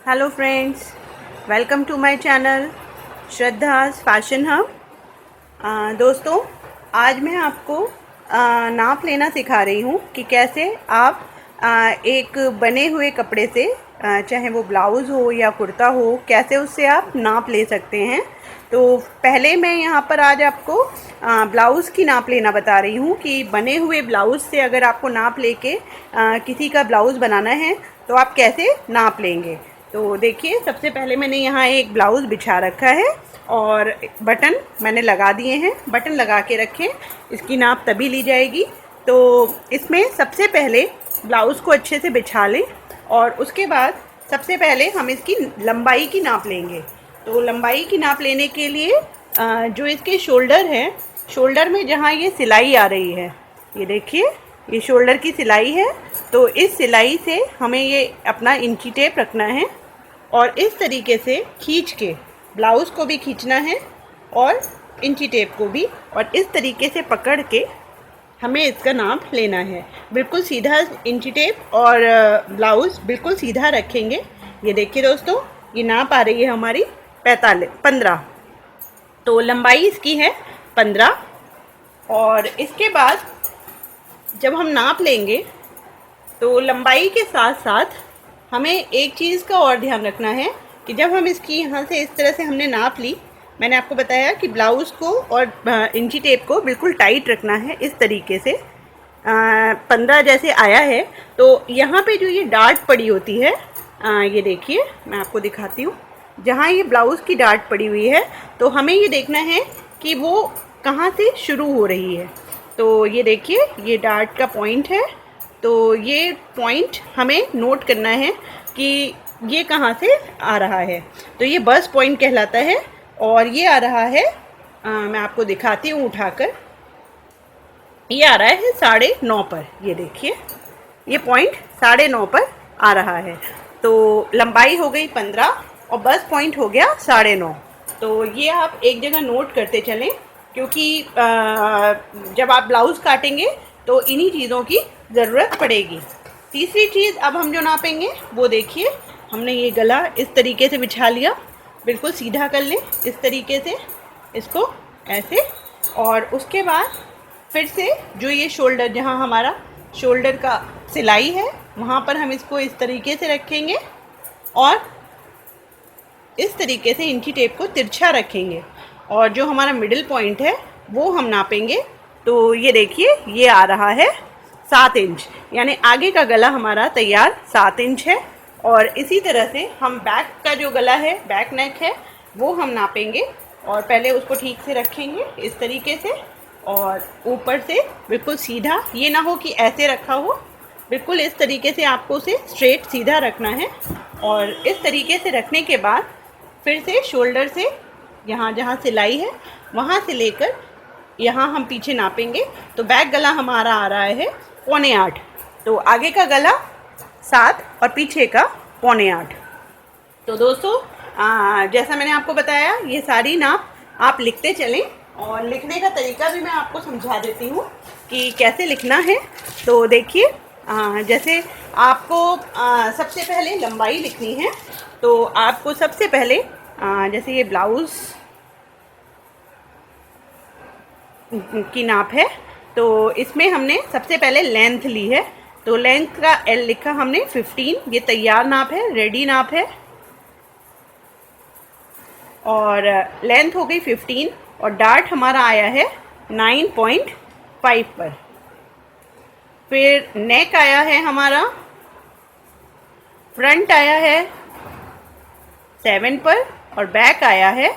Hello friends, welcome to my channel Shraddha's fashion hub. दोस्तों, आज मैं आपको नाप लेना सिखा रही हूँ कि कैसे आप एक बने हुए कपड़े से चाहे वो ब्लाउज़ हो या कुर्ता हो, कैसे उससे आप नाप ले सकते हैं। तो पहले मैं यहाँ पर आज आपको ब्लाउज़ की नाप लेना बता रही हूँ कि बने हुए ब्लाउज़ से अगर आपको नाप लेके किसी का ब्लाउज़ बनाना है तो आप कैसे नाप लेंगे। तो देखिए, सबसे पहले मैंने यहाँ एक ब्लाउज़ बिछा रखा है और बटन मैंने लगा दिए हैं। बटन लगा के रखें, इसकी नाप तभी ली जाएगी। तो इसमें सबसे पहले ब्लाउज़ को अच्छे से बिछा लें और उसके बाद सबसे पहले हम इसकी लंबाई की नाप लेंगे। तो लंबाई की नाप लेने के लिए जो इसके शोल्डर है, शोल्डर में जहाँ ये सिलाई आ रही है, ये देखिए, ये शोल्डर की सिलाई है। तो इस सिलाई से हमें ये अपना इंची टेप रखना है और इस तरीके से खींच के ब्लाउज़ को भी खींचना है और इंची टेप को भी, और इस तरीके से पकड़ के हमें इसका नाप लेना है। बिल्कुल सीधा इंची टेप और ब्लाउज़ बिल्कुल सीधा रखेंगे। ये देखिए दोस्तों, ये नाप आ रही है हमारी 15। तो लंबाई इसकी है 15। और इसके बाद जब हम नाप लेंगे तो लंबाई के साथ साथ हमें एक चीज़ का और ध्यान रखना है कि जब हम इसकी यहाँ से इस तरह से हमने नाप ली, मैंने आपको बताया कि ब्लाउज़ को और इंची टेप को बिल्कुल टाइट रखना है। इस तरीके से 15 जैसे आया है, तो यहाँ पे जो ये डार्ट पड़ी होती है, ये देखिए, मैं आपको दिखाती हूँ। जहाँ ये ब्लाउज़ की डार्ट पड़ी हुई है, तो हमें ये देखना है कि वो कहाँ से शुरू हो रही है। तो ये देखिए, ये डार्ट का पॉइंट है। तो ये पॉइंट हमें नोट करना है कि ये कहाँ से आ रहा है। तो ये बस पॉइंट कहलाता है और ये आ रहा है, मैं आपको दिखाती हूँ उठाकर, ये आ रहा है 9.5 पर। ये देखिए, ये पॉइंट 9.5 पर आ रहा है। तो लंबाई हो गई 15 और बस पॉइंट हो गया 9.5। तो ये आप एक जगह नोट करते चलें, क्योंकि जब आप ब्लाउज़ काटेंगे तो इन्हीं चीज़ों की ज़रूरत पड़ेगी। तीसरी चीज़ अब हम जो नापेंगे वो देखिए, हमने ये गला इस तरीके से बिछा लिया, बिल्कुल सीधा कर लें इस तरीके से इसको, ऐसे। और उसके बाद फिर से जो ये शोल्डर, जहाँ हमारा शोल्डर का सिलाई है, वहाँ पर हम इसको इस तरीके से रखेंगे और इस तरीके से इंची टेप को तिरछा रखेंगे और जो हमारा मिडिल पॉइंट है वो हम नापेंगे। तो ये देखिए, ये आ रहा है 7 इंच, यानी आगे का गला हमारा तैयार 7 इंच है। और इसी तरह से हम बैक का जो गला है, बैक नेक है, वो हम नापेंगे और पहले उसको ठीक से रखेंगे इस तरीके से और ऊपर से बिल्कुल सीधा, ये ना हो कि ऐसे रखा हो, बिल्कुल इस तरीके से आपको उसे स्ट्रेट सीधा रखना है। और इस तरीके से रखने के बाद फिर से शोल्डर से यहाँ जहाँ सिलाई है वहाँ से लेकर यहाँ हम पीछे नापेंगे। तो बैक गला हमारा आ रहा है 7.25। तो आगे का गला 7 और पीछे का 7.25। तो दोस्तों, जैसा मैंने आपको बताया, ये सारी नाप आप लिखते चलें और लिखने का तरीका भी मैं आपको समझा देती हूँ कि कैसे लिखना है। तो देखिए, जैसे आपको सबसे पहले लंबाई लिखनी है, तो आपको सबसे पहले जैसे ये ब्लाउज़ की नाप है, तो इसमें हमने सबसे पहले लेंथ ली है। तो लेंथ का L लिखा हमने 15, ये तैयार नाप है, रेडी नाप है। और लेंथ हो गई 15 और डार्ट हमारा आया है 9.5 पर। फिर नेक आया है हमारा, फ्रंट आया है 7 पर और बैक आया है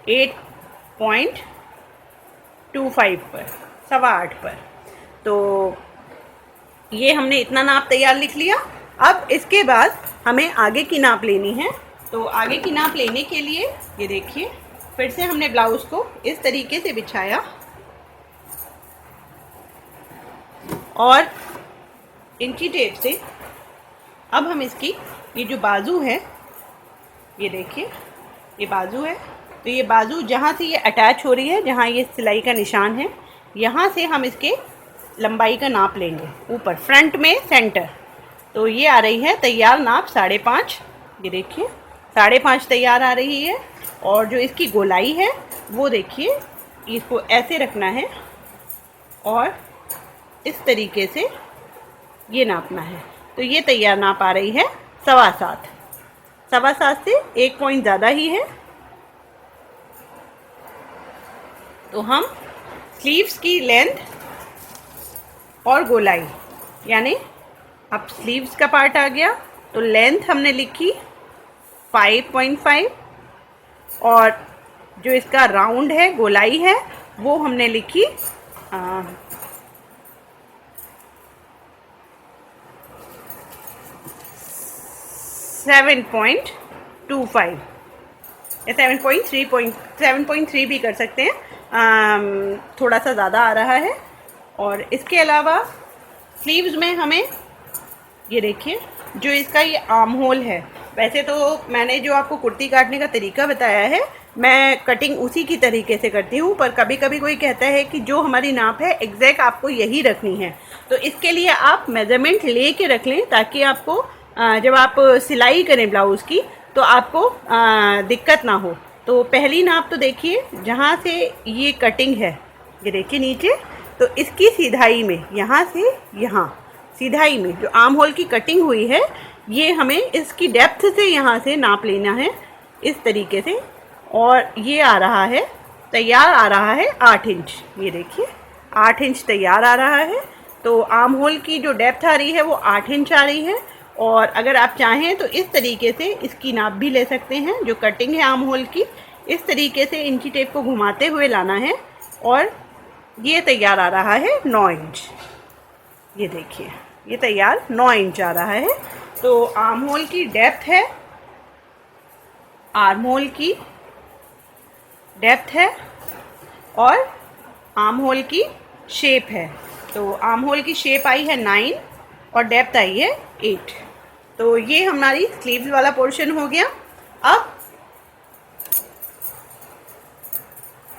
8.25 पर, 8.25 पर। तो ये हमने इतना नाप तैयार लिख लिया। अब इसके बाद हमें आगे की नाप लेनी है। तो आगे की नाप लेने के लिए ये देखिए, फिर से हमने ब्लाउज़ को इस तरीके से बिछाया और इंची टेप से अब हम इसकी, ये जो बाजू है, ये देखिए, ये बाजू है, तो ये बाजू जहाँ से ये अटैच हो रही है, जहाँ ये सिलाई का निशान है, यहाँ से हम इसके लंबाई का नाप लेंगे ऊपर फ्रंट में सेंटर। तो ये आ रही है तैयार नाप 5.5 ये देखिए 5.5 तैयार आ रही है। और जो इसकी गोलाई है वो देखिए, इसको ऐसे रखना है और इस तरीके से ये नापना है। तो ये तैयार नाप आ रही है 7.25। 7.25 से 1 पॉइंट ज़्यादा ही है। तो हम स्लीव्स की लेंथ और गोलाई, यानी अब स्लीव्स का पार्ट आ गया तो लेंथ हमने लिखी 5.5 और जो इसका राउंड है, गोलाई है, वो हमने लिखी 7.25 या 7.3 भी कर सकते हैं। थोड़ा सा ज़्यादा आ रहा है। और इसके अलावा स्लीव्स में हमें ये देखिए, जो इसका ये आर्म होल है, वैसे तो मैंने जो आपको कुर्ती काटने का तरीका बताया है, मैं कटिंग उसी की तरीके से करती हूँ। पर कभी कभी कोई कहता है कि जो हमारी नाप है एग्जैक्ट आपको यही रखनी है, तो इसके लिए आप मेज़रमेंट ले के रख लें, ताकि आपको जब आप सिलाई करें ब्लाउज़ की तो आपको दिक्कत ना हो। तो पहली नाप तो देखिए, जहाँ से ये कटिंग है, ये देखिए नीचे, तो इसकी सीधाई में, यहाँ से यहाँ सीधाई में जो आर्म होल की कटिंग हुई है, ये हमें इसकी डेप्थ से यहाँ से नाप लेना है इस तरीके से। और ये आ रहा है, तैयार आ रहा है 8 इंच। ये देखिए 8 इंच तैयार आ रहा है। तो आर्म होल की जो डेप्थ आ रही है वो 8 इंच आ रही है। और अगर आप चाहें तो इस तरीके से इसकी नाप भी ले सकते हैं। जो कटिंग है आर्म होल की, इस तरीके से इंची टेप को घुमाते हुए लाना है और ये तैयार आ रहा है 9 इंच। ये देखिए ये तैयार 9 इंच आ रहा है। तो आर्म होल की डेप्थ है, आर्म होल की डेप्थ है और आर्म होल की शेप है। तो आर्म होल की शेप आई है 9 और डेप्थ आई है 8। तो ये हमारी स्लीव्स वाला पोर्शन हो गया। अब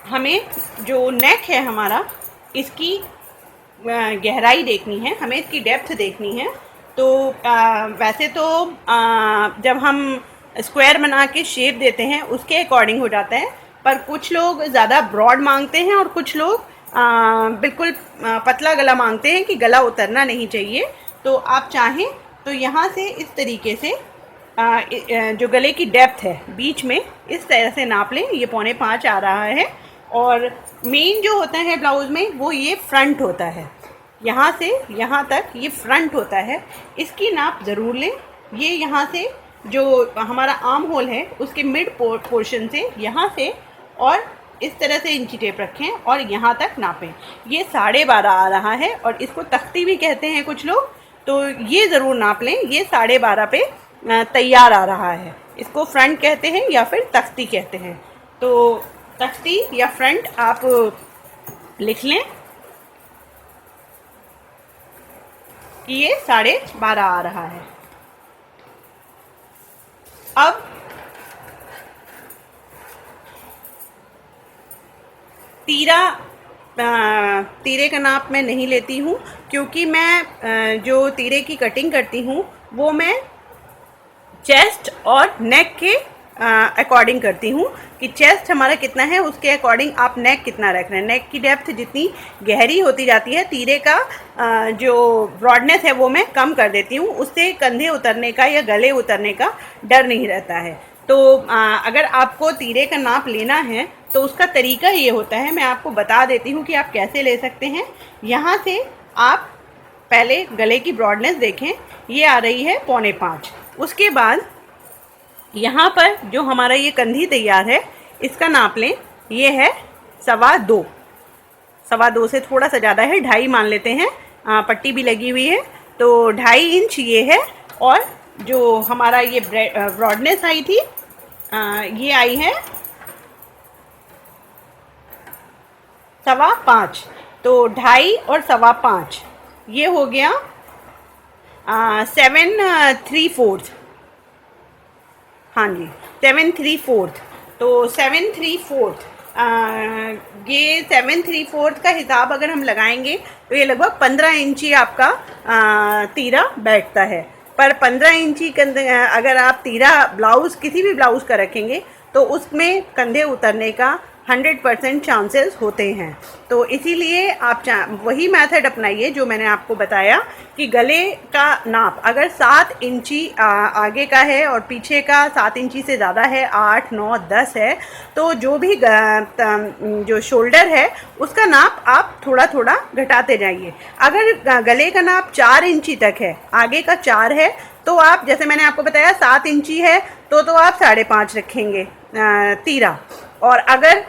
हमें जो नेक है हमारा, इसकी गहराई देखनी है, हमें इसकी डेप्थ देखनी है। तो वैसे तो जब हम स्क्वायर बना के शेप देते हैं उसके अकॉर्डिंग हो जाता है, पर कुछ लोग ज़्यादा ब्रॉड मांगते हैं और कुछ लोग बिल्कुल पतला गला मांगते हैं कि गला उतरना नहीं चाहिए। तो आप चाहें तो यहाँ से इस तरीके से जो गले की डेप्थ है बीच में इस तरह से नाप लें। ये 4.25 आ रहा है। और मेन जो होता है ब्लाउज़ में वो ये फ्रंट होता है, यहाँ से यहाँ तक ये फ्रंट होता है, इसकी नाप ज़रूर लें। ये यहाँ से जो हमारा आर्म होल है उसके मिड पोर्शन से यहाँ से और इस तरह से इंची टेप रखें और यहाँ तक नापें। ये 12.5 आ रहा है और इसको तख्ती भी कहते हैं कुछ लोग, तो ये ज़रूर नाप लें। ये 12.5 पे तैयार आ रहा है। इसको फ्रंट कहते हैं या फिर तख्ती कहते हैं। तो तख्ती या फ्रंट आप लिख लें कि ये 12.5 आ रहा है। अब तीरे का नाप मैं नहीं लेती हूँ, क्योंकि मैं जो तीरे की कटिंग करती हूँ वो मैं चेस्ट और नेक के अकॉर्डिंग करती हूँ कि चेस्ट हमारा कितना है उसके अकॉर्डिंग आप नेक कितना रख रहे हैं। नेक की डेप्थ जितनी गहरी होती जाती है, तीरे का जो ब्रॉडनेस है वो मैं कम कर देती हूँ। उससे कंधे उतरने का या गले उतरने का डर नहीं रहता है। तो अगर आपको तीरे का नाप लेना है तो उसका तरीका ये होता है, मैं आपको बता देती हूँ कि आप कैसे ले सकते हैं। यहाँ से आप पहले गले की ब्रॉडनेस देखें, ये आ रही है 4.25। उसके बाद यहाँ पर जो हमारा ये कंधी तैयार है इसका नाप लें, ये है 2.25। 2.25 से थोड़ा सा ज़्यादा है, 2.5 मान लेते हैं, पट्टी भी लगी हुई है। तो 2.5 इंच ये है। और जो हमारा ये ब्रॉडनेस आई थी ये आई है 5.25। तो 2.5 और 5.25 ये हो गया 7.75। हाँ जी 7.75। तो 7.75 ये 7.75 का हिसाब अगर हम लगाएंगे तो ये लगभग 15 इंची आपका तीरा बैठता है। पर 15 इंची कंधे अगर आप तीरा ब्लाउज़ किसी भी ब्लाउज़ का रखेंगे तो उसमें कंधे उतरने का 100% चांसेस होते हैं। तो इसीलिए आप वही मेथड अपनाइए जो मैंने आपको बताया कि गले का नाप अगर 7 इंची आगे का है और पीछे का 7 इंची से ज़्यादा है, 8, 9, 10 है, तो जो भी जो शोल्डर है उसका नाप आप थोड़ा थोड़ा घटाते जाइए। अगर गले का नाप 4 इंची तक है, आगे का 4 है, तो आप जैसे मैंने आपको बताया 7 इंची है तो आप 5.5 रखेंगे तीरा। और अगर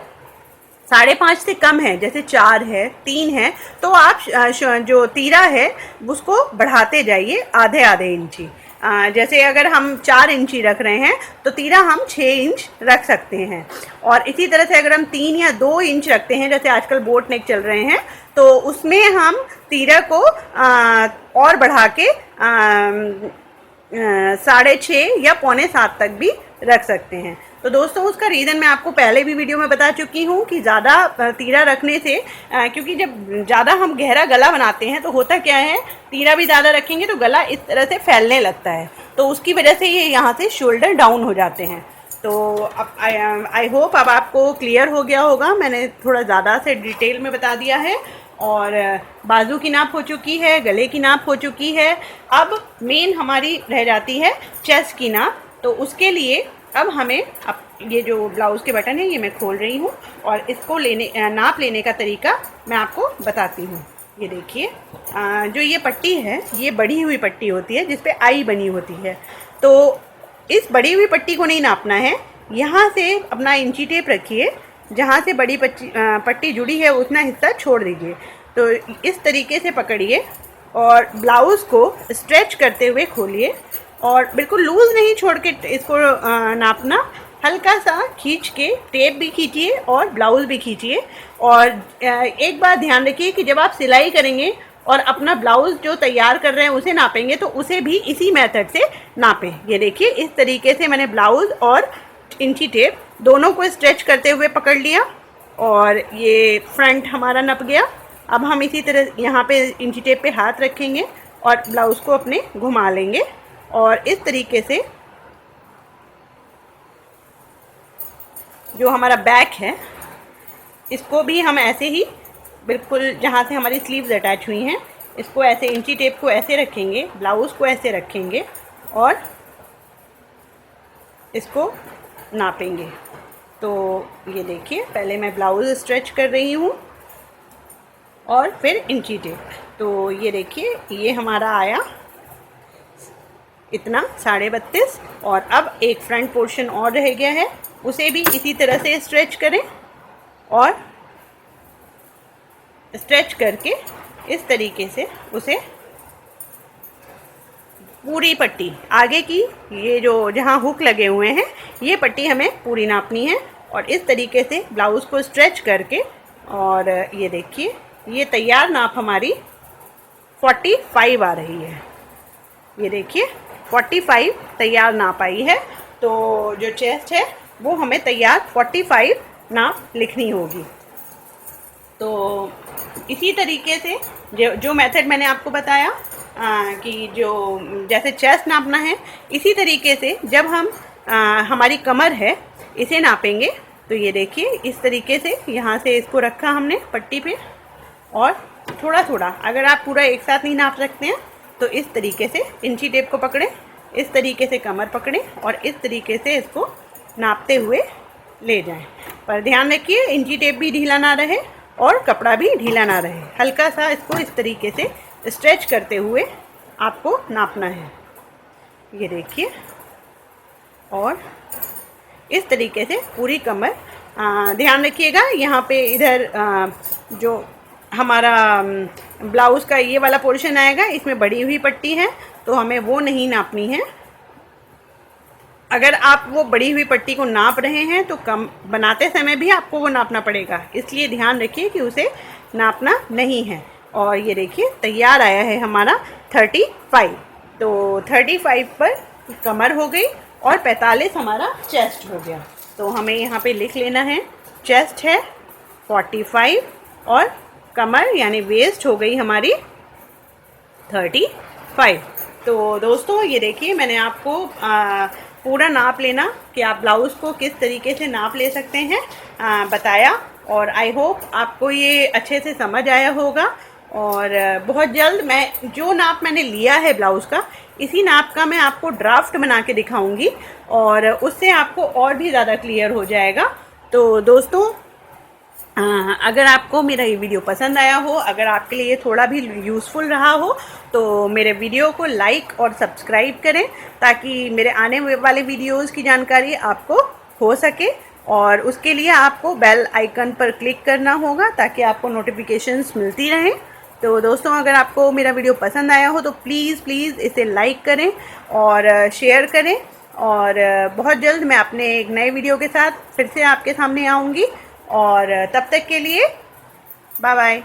5.5 से कम है, जैसे 4 है, 3 है, तो आप जो तीरा है उसको बढ़ाते जाइए आधे आधे इंची। जैसे अगर हम 4 इंची रख रहे हैं तो तीरा हम 6 इंच रख सकते हैं। और इसी तरह से अगर हम 3 या 2 इंच रखते हैं, जैसे आजकल बोट नेक चल रहे हैं, तो उसमें हम तीरा को और बढ़ा के 6.5 या 6.25 तक भी रख सकते हैं। तो दोस्तों उसका रीज़न मैं आपको पहले भी वीडियो में बता चुकी हूँ कि ज़्यादा तीरा रखने से क्योंकि जब ज़्यादा हम गहरा गला बनाते हैं तो होता क्या है, तीरा भी ज़्यादा रखेंगे तो गला इस तरह से फैलने लगता है, तो उसकी वजह से ये यहाँ से शोल्डर डाउन हो जाते हैं। तो अब आई होप अब आपको क्लियर हो गया होगा, मैंने थोड़ा ज़्यादा से डिटेल में बता दिया है। और बाजू की नाप हो चुकी है, गले की नाप हो चुकी है, अब मेन हमारी रह जाती है चेस्ट की नाप। तो उसके लिए अब हमें ये जो ब्लाउज़ के बटन है ये मैं खोल रही हूँ और इसको नाप लेने का तरीका मैं आपको बताती हूँ। ये देखिए, जो ये पट्टी है ये बढ़ी हुई पट्टी होती है जिस पे आई बनी होती है, तो इस बढ़ी हुई पट्टी को नहीं नापना है। यहाँ से अपना इंची टेप रखिए, जहाँ से बड़ी पट्टी जुड़ी है उतना हिस्सा छोड़ दीजिए। तो इस तरीके से पकड़िए और ब्लाउज़ को स्ट्रेच करते हुए खोलिए और बिल्कुल लूज़ नहीं छोड़ के इसको नापना, हल्का सा खींच के, टेप भी खींचिए और ब्लाउज़ भी खींचिए। और एक बात ध्यान रखिए कि जब आप सिलाई करेंगे और अपना ब्लाउज़ जो तैयार कर रहे हैं उसे नापेंगे तो उसे भी इसी मेथड से नापें। ये देखिए, इस तरीके से मैंने ब्लाउज़ और इंची टेप दोनों को स्ट्रेच करते हुए पकड़ लिया और ये फ्रंट हमारा नप गया। अब हम इसी तरह यहाँ पे इंची टेप पे हाथ रखेंगे और ब्लाउज़ को अपने घुमा लेंगे और इस तरीके से जो हमारा बैक है इसको भी हम ऐसे ही बिल्कुल जहाँ से हमारी स्लीव्स अटैच हुई हैं इसको ऐसे इंची टेप को ऐसे रखेंगे, ब्लाउज़ को ऐसे रखेंगे और इसको नापेंगे। तो ये देखिए, पहले मैं ब्लाउज़ स्ट्रेच कर रही हूँ और फिर इंची टेप। तो ये देखिए, ये हमारा आया इतना 32.5 और अब एक फ्रंट पोर्शन और रह गया है, उसे भी इसी तरह से स्ट्रेच करें और स्ट्रेच करके इस तरीके से उसे पूरी पट्टी आगे की, ये जो जहाँ हुक लगे हुए हैं ये पट्टी हमें पूरी नापनी है और इस तरीके से ब्लाउज़ को स्ट्रेच करके। और ये देखिए, ये तैयार नाप हमारी 45 आ रही है। ये देखिए 45 तैयार नाप आई है। तो जो चेस्ट है वो हमें तैयार 45 नाप लिखनी होगी। तो इसी तरीके से जो मेथड मैंने आपको बताया कि जो जैसे चेस्ट नापना है, इसी तरीके से जब हम हमारी कमर है इसे नापेंगे। तो ये देखिए, इस तरीके से यहाँ से इसको रखा हमने पट्टी पे और थोड़ा थोड़ा, अगर आप पूरा एक साथ नहीं नाप सकते हैं तो इस तरीके से इंची टेप को पकड़ें, इस तरीके से कमर पकड़ें और इस तरीके से इसको नापते हुए ले जाएं। पर ध्यान रखिए इंची टेप भी ढीला ना रहे और कपड़ा भी ढीला ना रहे, हल्का सा इसको इस तरीके से स्ट्रेच करते हुए आपको नापना है। ये देखिए, और इस तरीके से पूरी कमर। ध्यान रखिएगा यहाँ पे इधर जो हमारा ब्लाउज़ का ये वाला पोर्शन आएगा इसमें बड़ी हुई पट्टी है तो हमें वो नहीं नापनी है। अगर आप वो बड़ी हुई पट्टी को नाप रहे हैं तो कम बनाते समय भी आपको वो नापना पड़ेगा, इसलिए ध्यान रखिए कि उसे नापना नहीं है। और ये देखिए तैयार आया है हमारा 35। तो 35 पर कमर हो गई और 45 हमारा चेस्ट हो गया। तो हमें यहाँ पे लिख लेना है, चेस्ट है 45 और कमर यानी वेस्ट हो गई हमारी 35। तो दोस्तों ये देखिए, मैंने आपको पूरा नाप लेना कि आप ब्लाउज़ को किस तरीके से नाप ले सकते हैं बताया, और आई होप आपको ये अच्छे से समझ आया होगा। और बहुत जल्द मैं जो नाप मैंने लिया है ब्लाउज़ का, इसी नाप का मैं आपको ड्राफ्ट बना के दिखाऊंगी, और उससे आपको और भी ज़्यादा क्लियर हो जाएगा। तो दोस्तों अगर आपको मेरा ये वीडियो पसंद आया हो, अगर आपके लिए थोड़ा भी यूज़फुल रहा हो, तो मेरे वीडियो को लाइक और सब्सक्राइब करें, ताकि मेरे आने वाले वीडियोज़ की जानकारी आपको हो सके। और उसके लिए आपको बेल आइकन पर क्लिक करना होगा, ताकि आपको नोटिफिकेशंस मिलती रहें। तो दोस्तों अगर आपको मेरा वीडियो पसंद आया हो तो प्लीज़ इसे लाइक करें और शेयर करें। और बहुत जल्द मैं अपने एक नए वीडियो के साथ फिर से आपके सामने आऊँगी, और तब तक के लिए बाय बाय।